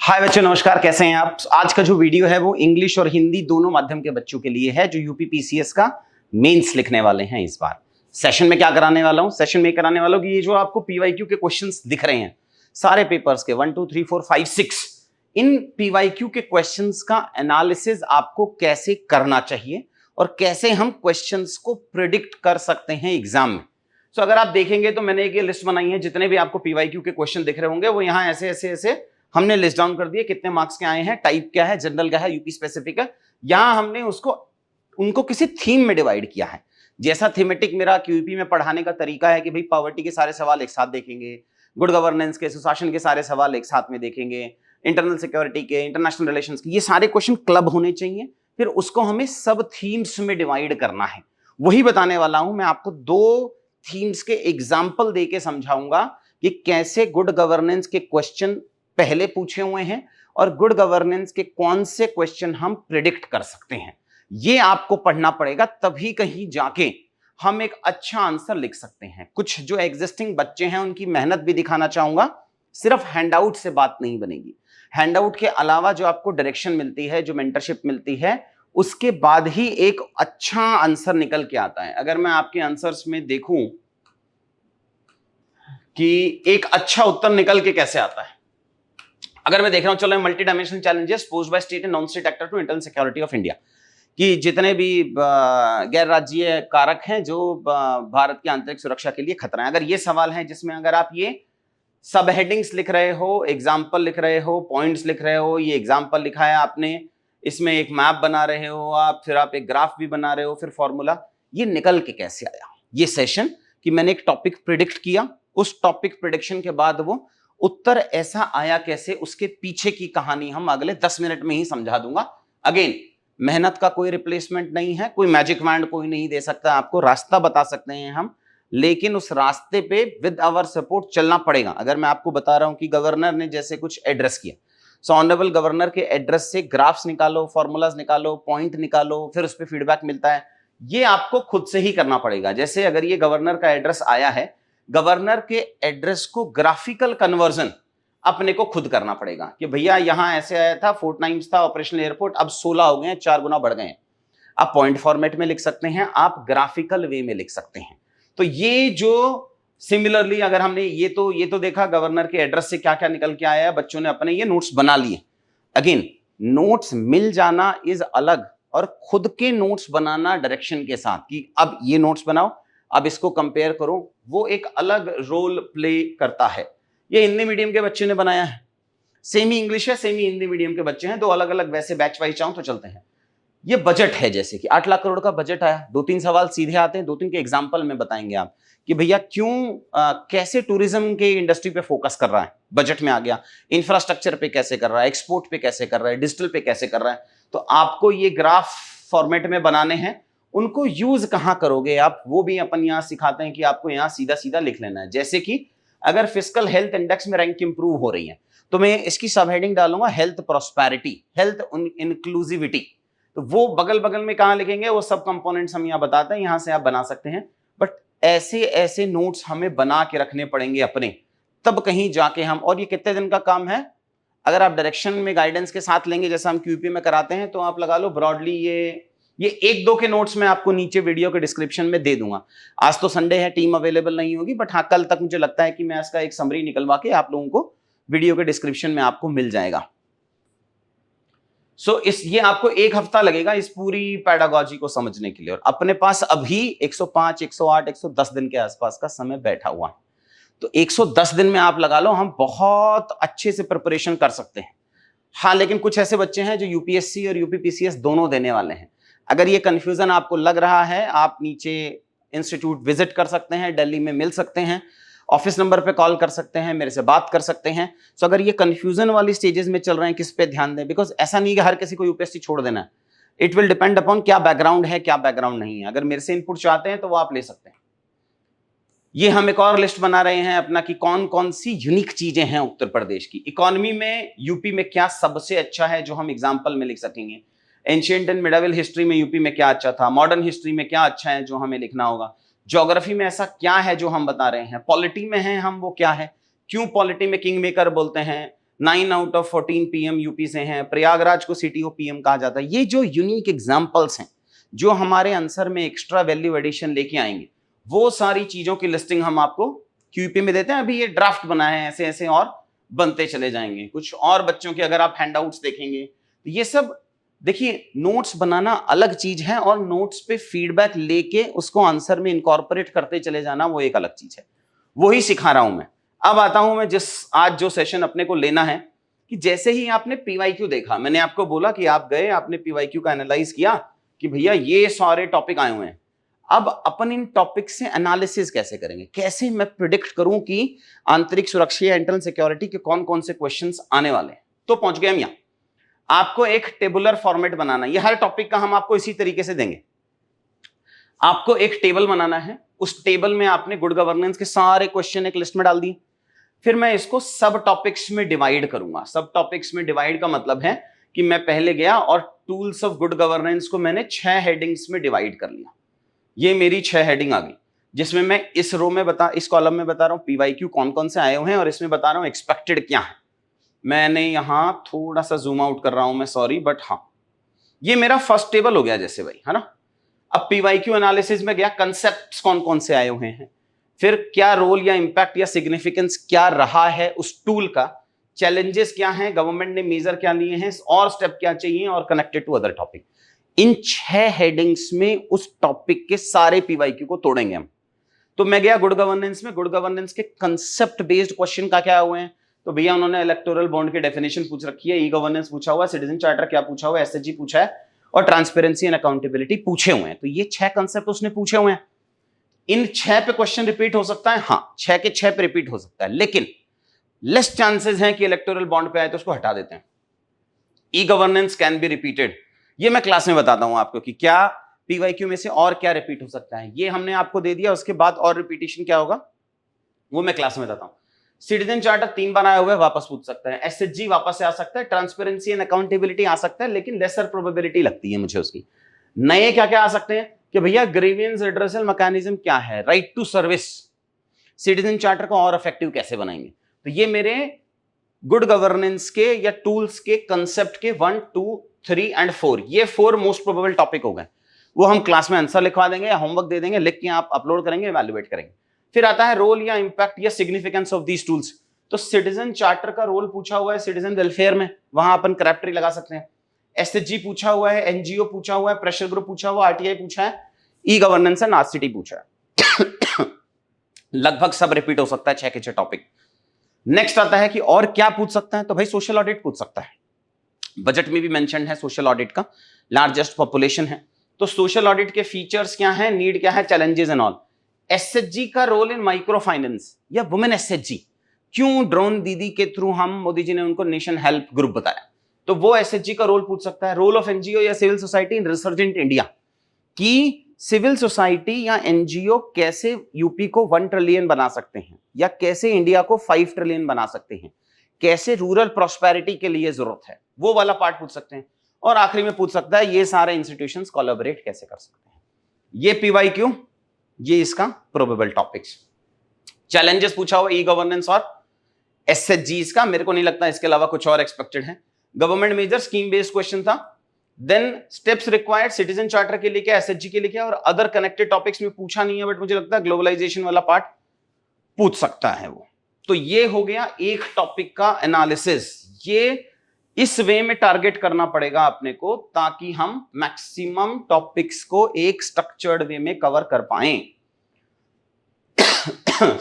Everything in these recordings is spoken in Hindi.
हाय बच्चों, नमस्कार। कैसे हैं आप? आज का जो वीडियो है वो इंग्लिश और हिंदी दोनों माध्यम के बच्चों के लिए है जो यूपीपीसीएस का मेंस लिखने वाले हैं। इस बार सेशन में क्या कराने वाला हूं? सेशन में कराने वाला हूं कि ये जो आपको पीवाईक्यू के क्वेश्चंस दिख रहे हैं सारे पेपर्स के 1 2 3 4 5 6, इन पीवाईक्यू के क्वेश्चंस का एनालिसिस आपको कैसे करना चाहिए और कैसे हम क्वेश्चंस को प्रिडिक्ट कर सकते हैं एग्जाम में। सो अगर आप देखेंगे तो मैंने एक ये लिस्ट बनाई है, जितने भी आपको पीवाईक्यू के क्वेश्चन दिख रहे होंगे वो यहाँ ऐसे ऐसे ऐसे हमने लिस्ट डाउन कर दिए। कितने मार्क्स के आए हैं, टाइप क्या है, जनरल क्या है, यूपी स्पेसिफिक है। यहां हमने उनको किसी थीम में डिवाइड किया है। जैसा थीमेटिक मेरा क्यूपी में पढ़ाने का तरीका है कि भाई पॉवर्टी के सारे सवाल एक साथ देखेंगे, गुड गवर्नेंस के, सुशासन के सारे सवाल एक साथ में देखेंगे, इंटरनल सिक्योरिटी के, इंटरनेशनल रिलेशंस के, ये सारे क्वेश्चन क्लब होने चाहिए। फिर उसको हमें सब थीम्स में डिवाइड करना है। वही बताने वाला हूं मैं आपको। दो थीम्स के एग्जाम्पल देके समझाऊंगा कि कैसे गुड गवर्नेंस के क्वेश्चन पहले पूछे हुए हैं और गुड गवर्नेंस के कौन से क्वेश्चन हम प्रिडिक्ट कर सकते हैं। ये आपको पढ़ना पड़ेगा, तभी कहीं जाके हम एक अच्छा आंसर लिख सकते हैं। कुछ जो एग्जिस्टिंग बच्चे हैं उनकी मेहनत भी दिखाना चाहूंगा। सिर्फ हैंडआउट से बात नहीं बनेगी। हैंडआउट के अलावा जो आपको डायरेक्शन मिलती है, जो मेंटरशिप मिलती है, उसके बाद ही एक अच्छा आंसर निकल के आता है। अगर मैं आपके आंसर्स में देखूं कि एक अच्छा उत्तर निकल के कैसे आता है, अगर मैं देख रहा हूं, चलो, multi dimensional challenges posed by state and non state actor to internal security of India, कि जितने भी गैर राज्यीय कारक हैं जो भारत की आंतरिक सुरक्षा के लिए खतरा है। अगर ये सवाल है जिसमें अगर आप ये सब हेडिंग्स लिख रहे हो, एग्जाम्पल लिख रहे हो, पॉइंट्स लिख रहे हो, ये एग्जाम्पल लिखा है आपने, इसमें एक मैप बना रहे हो आप, फिर आप एक ग्राफ भी बना रहे हो, फिर फॉर्मूला, ये निकल के कैसे आया? ये सेशन कि मैंने एक टॉपिक प्रिडिक्ट किया, उस टॉपिक प्रिडिक्शन के बाद वो उत्तर ऐसा आया कैसे, उसके पीछे की कहानी हम अगले 10 मिनट में ही समझा दूंगा। अगेन, मेहनत का कोई रिप्लेसमेंट नहीं है, कोई मैजिक वैंड कोई नहीं दे सकता आपको। रास्ता बता सकते हैं हम, लेकिन उस रास्ते पे विद आवर सपोर्ट चलना पड़ेगा। अगर मैं आपको बता रहा हूं कि गवर्नर ने जैसे कुछ एड्रेस किया, सो ऑनरेबल गवर्नर के एड्रेस से ग्राफ्स निकालो, फॉर्मूलाज निकालो, पॉइंट निकालो, फिर उस पर फीडबैक मिलता है। ये आपको खुद से ही करना पड़ेगा। जैसे अगर ये गवर्नर का एड्रेस आया है, गवर्नर के एड्रेस को ग्राफिकल कन्वर्जन अपने को खुद करना पड़ेगा कि भैया यहां ऐसे आया था, 4 टाइम्स था ऑपरेशनल एयरपोर्ट, अब 16 हो गए हैं, 4 गुना बढ़ गए हैं। आप पॉइंट फॉर्मेट में लिख सकते हैं, आप ग्राफिकल वे में लिख सकते हैं। तो ये जो सिमिलरली अगर हमने ये तो देखा गवर्नर के एड्रेस से क्या क्या निकल के आया है, बच्चों ने अपने ये नोट्स बना लिए। अगेन, नोट्स मिल जाना इज अलग, और खुद के नोट्स बनाना डायरेक्शन के साथ कि अब ये नोट्स बनाओ, अब इसको कंपेयर करो, वो एक अलग रोल प्ले करता है। ये हिंदी मीडियम के बच्चे ने बनाया है, सेमी इंग्लिश है, सेमी हिंदी मीडियम के बच्चे हैं, दो अलग अलग वैसे बैच वाइज चाहूं तो चलते हैं। ये बजट है, जैसे कि 8 लाख करोड़ का बजट आया। 2-3 सवाल सीधे आते हैं, 2-3 के एग्जाम्पल में बताएंगे आप कि भैया कैसे टूरिज्म के इंडस्ट्री पे फोकस कर रहा है, बजट में आ गया। इंफ्रास्ट्रक्चर पे कैसे कर रहा है, एक्सपोर्ट पे कैसे कर रहा है, डिजिटल पे कैसे कर रहा है। तो आपको ये ग्राफ फॉर्मेट में बनाने हैं। उनको यूज कहां करोगे आप, वो भी अपन यहां सिखाते हैं कि आपको यहां सीधा सीधा लिख लेना है। जैसे कि अगर फिस्कल हेल्थ इंडेक्स में रैंक इंप्रूव हो रही है, तो मैं इसकी सब हेडिंग डालूंगा हेल्थ प्रोस्पेरिटी, हेल्थ इंक्लूसिविटी। तो वो बगल बगल में कहां लिखेंगे, वो सब कंपोनेंट्स हम यहां बताते हैं, यहां से आप बना सकते हैं। बट ऐसे ऐसे नोट्स हमें बना के रखने पड़ेंगे अपने, तब कहीं जाके हम। और ये कितने दिन का काम है? अगर आप डायरेक्शन में गाइडेंस के साथ लेंगे, जैसा हम क्यूपी में कराते हैं, तो आप लगा लो ब्रॉडली ये 1-2 के नोट्स मैं आपको नीचे वीडियो के डिस्क्रिप्शन में दे दूंगा। आज तो संडे है, टीम अवेलेबल नहीं होगी, बट हाँ, कल तक मुझे लगता है कि मैं इसका एक समरी निकलवा के आप लोगों को वीडियो के डिस्क्रिप्शन में आपको मिल जाएगा। ये आपको 1 हफ्ता लगेगा इस पूरी पैडागॉजी को समझने के लिए, और अपने पास अभी 105, 108, 110 दिन के आसपास का समय बैठा हुआ है। तो 110 दिन में आप लगा लो, हम बहुत अच्छे से प्रिपरेशन कर सकते हैं। हाँ, लेकिन कुछ ऐसे बच्चे हैं जो यूपीएससी और यूपीपीसीएस दोनों देने वाले हैं। अगर ये कंफ्यूजन आपको लग रहा है, आप नीचे इंस्टीट्यूट विजिट कर सकते हैं, दिल्ली में मिल सकते हैं, ऑफिस नंबर पे कॉल कर सकते हैं, मेरे से बात कर सकते हैं। सो अगर ये कंफ्यूजन वाली स्टेजेस में चल रहे हैं, किस पे ध्यान दें, बिकॉज ऐसा नहीं कि हर किसी को यूपीएससी छोड़ देना है। इट विल डिपेंड अपॉन क्या बैकग्राउंड है, क्या बैकग्राउंड नहीं है। अगर मेरे से इनपुट चाहते हैं तो वो आप ले सकते हैं। ये हम एक और लिस्ट बना रहे हैं अपना कि कौन कौन सी यूनिक चीजें हैं उत्तर प्रदेश की। इकोनॉमी में यूपी में क्या सबसे अच्छा है जो हम एग्जाम्पल में लिख सकेंगे। एंशिएंट एंड मिडिवल हिस्ट्री में यूपी में क्या अच्छा था, मॉडर्न हिस्ट्री में क्या अच्छा है जो हमें लिखना होगा, ज्योग्राफी में ऐसा क्या है जो हम बता रहे हैं, पॉलिटी में है हम वो क्या है, क्यों पॉलिटी में किंग मेकर बोलते हैं, 9 आउट ऑफ 14 पीएम यूपी से हैं, प्रयागराज को सिटी ऑफ पीएम कहा जाता है। ये जो यूनिक एग्जांपल्स हैं जो हमारे आंसर में एक्स्ट्रा वैल्यू एडिशन लेके आएंगे, वो सारी चीजों की लिस्टिंग हम आपको क्यूपी में देते हैं। अभी ये ड्राफ्ट बना है, ऐसे ऐसे और बनते चले जाएंगे। कुछ और बच्चों के अगर आप हैंडआउट्स देखेंगे तो ये सब देखिए, नोट्स बनाना अलग चीज है और नोट्स पे फीडबैक लेके उसको आंसर में इनकॉर्पोरेट करते चले जाना वो एक अलग चीज है। वही सिखा रहा हूं मैं। अब आता हूं मैं जिस आज जो सेशन अपने को लेना है, कि जैसे ही आपने पीवाईक्यू देखा, मैंने आपको बोला कि आप गए, आपने पीवाईक्यू का एनालाइज किया कि भैया ये सारे टॉपिक आए हुए हैं। अब अपन इन टॉपिक से एनालिसिस कैसे करेंगे, कैसे मैं प्रिडिक्ट करूं कि आंतरिक सुरक्षा या इंटरनल सिक्योरिटी के कौन कौन से क्वेश्चंस आने वाले हैं। तो पहुंच गए हम यहां। आपको एक टेबुलर फॉर्मेट बनाना है, ये हर टॉपिक का हम आपको इसी तरीके से देंगे। आपको एक टेबल बनाना है, उस टेबल में आपने गुड गवर्नेंस के सारे क्वेश्चन एक लिस्ट में डाल दिए। फिर मैं इसको सब टॉपिक्स में डिवाइड करूंगा। सब टॉपिक्स में डिवाइड का मतलब है कि मैं पहले गया और टूल्स ऑफ गुड गवर्नेंस को मैंने 6 हेडिंग्स में डिवाइड कर लिया। ये मेरी 6 हेडिंग आ गई, जिसमें मैं इस रो में इस कॉलम में बता रहा हूं पीवाईक्यू कौन कौन से आए हुए हैं और इसमें बता रहा हूं एक्सपेक्टेड क्या है। मैंने यहां थोड़ा सा जूम आउट कर रहा हूं मैं, सॉरी, बट हाँ, ये मेरा फर्स्ट टेबल हो गया जैसे भाई, है ना। अब पीवाईक्यू एनालिसिस में गया, कंसेप्ट्स कौन कौन से आए हुए हैं, फिर क्या रोल या इंपैक्ट या सिग्निफिकेंस क्या रहा है उस टूल का, चैलेंजेस क्या हैं, गवर्नमेंट ने मेजर क्या लिए हैं और स्टेप क्या चाहिए, और कनेक्टेड टू अदर टॉपिक। इन 6 हेडिंग्स में उस टॉपिक के सारे पीवाईक्यू को तोड़ेंगे हम। तो मैं गया गुड गवर्नेंस में, गुड गवर्नेंस के कंसेप्ट बेस्ड क्वेश्चन का क्या हुए हैं, तो भैया उन्होंने इलेक्टोरल बॉन्ड की डेफिनेशन पूछ रखी है, ई गवर्नेंस पूछा हुआ है, सिटीजन चार्टर क्या पूछा हुआ है, एसएचजी पूछा है, और ट्रांसपेरेंसी एंड अकाउंटेबिलिटी पूछे हुए हैं। तो ये 6 कंसेप्ट उसने पूछे हुए हैं। इन 6 पे क्वेश्चन रिपीट हो सकता है, हाँ 6 के 6 पे रिपीट हो सकता है, लेकिन लेस चांसेस हैं कि इलेक्टोरल बॉन्ड पे आए तो उसको हटा देते हैं। E governance can be repeated, ये मैं क्लास में बताता हूं आपको कि क्या पीवाईक्यू में से और क्या रिपीट हो सकता है। ये हमने आपको दे दिया, उसके बाद और रिपीटेशन क्या होगा वो मैं क्लास में बताता हूं। सिटीजन चार्टर 3 बार आया हुआ है, वापस पूछ सकता है, एसएचजी वापस से आ सकता है, ट्रांसपेरेंसी एंड अकाउंटेबिलिटी आ सकता है, लेकिन लेसर प्रोबेबिलिटी लगती है मुझे उसकी। नए क्या क्या आ सकते हैं कि भैया ग्रीवियंस रिड्रेसल मैकेनिज्म क्या है, right to service, citizen charter को और इफेक्टिव कैसे बनाएंगे। तो ये मेरे गुड गवर्नेंस के या टूल्स के कंसेप्ट के 1, 2, 3 एंड 4, ये 4 मोस्ट प्रोबेबल टॉपिक हो गए। वो हम क्लास में आंसर लिखवा देंगे या होमवर्क दे देंगे, लिख के आप अपलोड करेंगे, इवैल्यूएट करेंगे। फिर आता है रोल या इंपैक्ट या सिग्निफिकेंस ऑफ दीज टूल्स। तो सिटीजन चार्टर का रोल पूछा हुआ है सिटीजन वेलफेयर में, वहां अपन क्रैप्टरी लगा सकते हैं। एसएचजी पूछा हुआ है, एनजीओ पूछा हुआ है, प्रेशर ग्रुप पूछा हुआ, आरटीआई पूछा है, ई गवर्नेंस एंड आरसीटी पूछा है। लगभग सब रिपीट हो सकता है 6 के 6 टॉपिक। नेक्स्ट आता है कि और क्या पूछ सकता है, तो भाई सोशल ऑडिट पूछ सकता है। बजट में भी मेंशन है सोशल ऑडिट का, लार्जेस्ट पॉपुलेशन है, तो सोशल ऑडिट के फीचर्स क्या है, नीड क्या है, चैलेंजेस एंड ऑल। एसएचजी का रोल इन माइक्रो फाइनेंस या वुमेन एसएचजी, क्यों ड्रोन दीदी के थ्रू हम, मोदी जी ने उनको नेशन हेल्प ग्रुप बताया, तो वो एसएचजी का रोल पूछ सकता है। रोल ऑफ एनजीओ या civil society in resurgent India, कि सिविल सोसाइटी या एनजीओ कैसे यूपी को 1 ट्रिलियन बना सकते हैं या कैसे इंडिया को 5 ट्रिलियन बना सकते हैं, कैसे रूरल प्रॉस्पेरिटी के लिए जरूरत है, वो वाला पार्ट पूछ सकते हैं। और आखिरी में पूछ सकता है ये सारे इंस्टीट्यूशंस कोलैबोरेट कैसे कर सकते हैं। ये पीवाईक्यू, ये इसका प्रोबेबल टॉपिक्स। चैलेंजेस पूछा हुआ ई गवर्नेंस और एसएचजीज का, मेरे को नहीं लगता इसके अलावा कुछ और एक्सपेक्टेड है। Government major scheme based question था। Then steps required, citizen charter के लिए क्या, एसएचजी के लिए क्या, और अदर कनेक्टेड टॉपिक्स में पूछा नहीं है, बट मुझे लगता है ग्लोबलाइजेशन वाला पार्ट पूछ सकता है वो। तो ये हो गया एक टॉपिक का एनालिसिस। ये इस वे में टारगेट करना पड़ेगा अपने को, ताकि हम मैक्सिमम टॉपिक्स को एक स्ट्रक्चर्ड वे में कवर कर पाएं।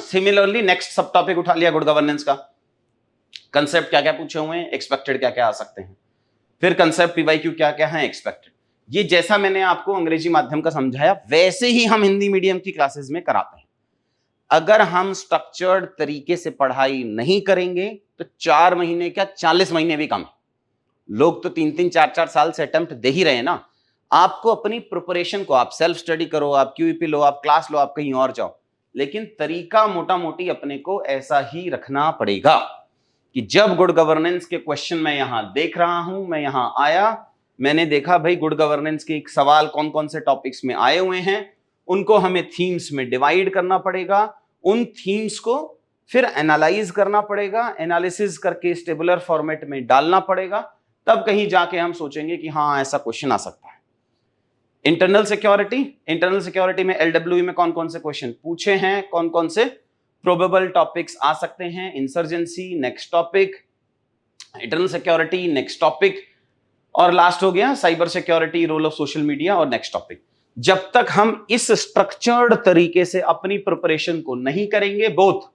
सिमिलरली नेक्स्ट सब टॉपिक उठा लिया गुड गवर्नेंस का, कंसेप्ट क्या क्या पूछे हुए हैं, एक्सपेक्टेड क्या क्या आ सकते हैं, फिर कंसेप्ट पीवाईक्यू क्या क्या है, एक्सपेक्टेड। ये जैसा मैंने आपको अंग्रेजी माध्यम का समझाया वैसे ही हम हिंदी मीडियम की क्लासेस में कराते हैं। अगर हम स्ट्रक्चर्ड तरीके से पढ़ाई नहीं करेंगे तो 4 महीने क्या 40 महीने भी कम। लोग तो 3-3, 4-4 साल से अटेम्प्ट दे ही रहे हैं ना। आपको अपनी प्रिपरेशन को, आप सेल्फ स्टडी करो, आप क्यूईपी लो, आप क्लास लो, आप कहीं और जाओ, लेकिन तरीका मोटा मोटी अपने को ऐसा ही रखना पड़ेगा कि जब गुड गवर्नेंस के क्वेश्चन मैं यहां देख रहा हूं, मैं यहां आया, मैंने देखा भाई गुड गवर्नेंस के एक सवाल कौन कौन से टॉपिक्स में आए हुए हैं, उनको हमें थीम्स में डिवाइड करना पड़ेगा। उन थीम्स को फिर एनालाइज करना पड़ेगा, एनालिसिस करके टेबुलर फॉर्मेट में डालना पड़ेगा, तब कहीं जाके हम सोचेंगे कि हाँ ऐसा क्वेश्चन आ सकता है। इंटरनल सिक्योरिटी में एलडब्ल्यू में कौन कौन से क्वेश्चन पूछे हैं, कौन कौन से प्रोबेबल टॉपिक्स आ सकते हैं? Insurgency next topic, internal security next topic, और लास्ट हो गया cyber security, role of social media और नेक्स्ट टॉपिक। जब तक हम इस स्ट्रक्चर्ड तरीके से अपनी प्रिपरेशन को नहीं करेंगे, बोथ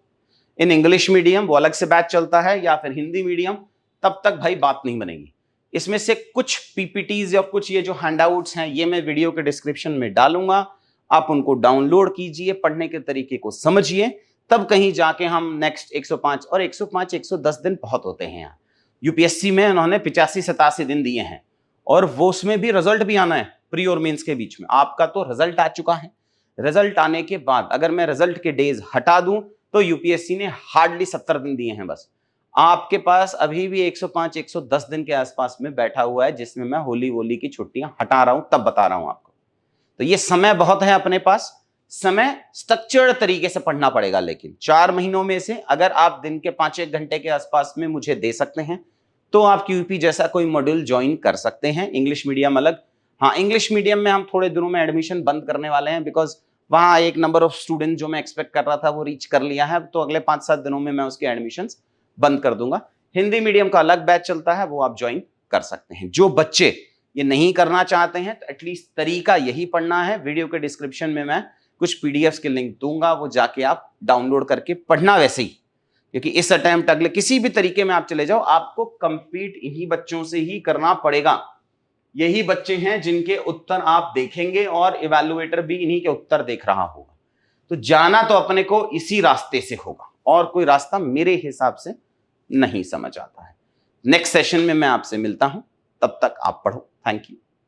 इन इंग्लिश मीडियम, वो अलग से बैच चलता है, या फिर हिंदी मीडियम, तब तक भाई बात नहीं बनेगी। इसमें से कुछ पीपीटीज या कुछ ये जो हैंडआउट्स हैं, ये मैं वीडियो के डिस्क्रिप्शन में डालूंगा, आप उनको डाउनलोड कीजिए, पढ़ने के तरीके को समझिए, तब कहीं जाके हम नेक्स्ट 105 और 105 110 दिन बहुत होते हैं यहाँ। यूपीएससी में उन्होंने 85-87 दिन दिए हैं, और वो उसमें भी रिजल्ट भी आना है प्री और मेंस के बीच में। आपका तो रिजल्ट आ चुका है, रिजल्ट आने के बाद अगर मैं रिजल्ट के डेज हटा दूं तो यूपीएससी ने हार्डली 70 दिन दिए हैं बस। आपके पास अभी भी 105 110 दिन के आसपास में बैठा हुआ है, जिसमें मैं होली की छुट्टियां हटा रहा हूं, तब बता रहा हूं आपको। तो ये समय बहुत है अपने पास, समय स्ट्रक्चर्ड तरीके से पढ़ना पड़ेगा। लेकिन 4 महीनों में से अगर आप दिन के 5-1 घंटे के आसपास में मुझे दे सकते हैं, तो आप क्यूपी जैसा कोई मॉड्यूल ज्वाइन कर सकते हैं। इंग्लिश मीडियम अलग, हाँ इंग्लिश मीडियम में हम थोड़े दिनों में एडमिशन बंद करने वाले हैं, बिकॉज वहां एक नंबर ऑफ स्टूडेंट जो मैं एक्सपेक्ट कर रहा था वो रीच कर लिया है, तो अगले 5-7 दिनों में मैं उसके एडमिशंस बंद कर दूंगा। हिंदी मीडियम का अलग बैच चलता है, वो आप ज्वाइन कर सकते हैं। जो बच्चे ये नहीं करना चाहते हैं, तो एटलीस्ट तरीका यही पढ़ना है। वीडियो के डिस्क्रिप्शन में मैं कुछ पीडीएफ्स के लिंक दूंगा, वो जाके आप डाउनलोड करके पढ़ना वैसे ही, क्योंकि इस अटेम्प्ट अगले किसी भी तरीके में आप चले जाओ, आपको कंपीट इन्हीं बच्चों से ही करना पड़ेगा। यही बच्चे हैं जिनके उत्तर आप देखेंगे, और इवैल्यूएटर भी इन्हीं के उत्तर देख रहा होगा। तो जाना तो अपने को इसी रास्ते से होगा, और कोई रास्ता मेरे हिसाब से नहीं समझ आता है। नेक्स्ट सेशन में मैं आपसे मिलता हूं, तब तक आप पढ़ो। Thank you.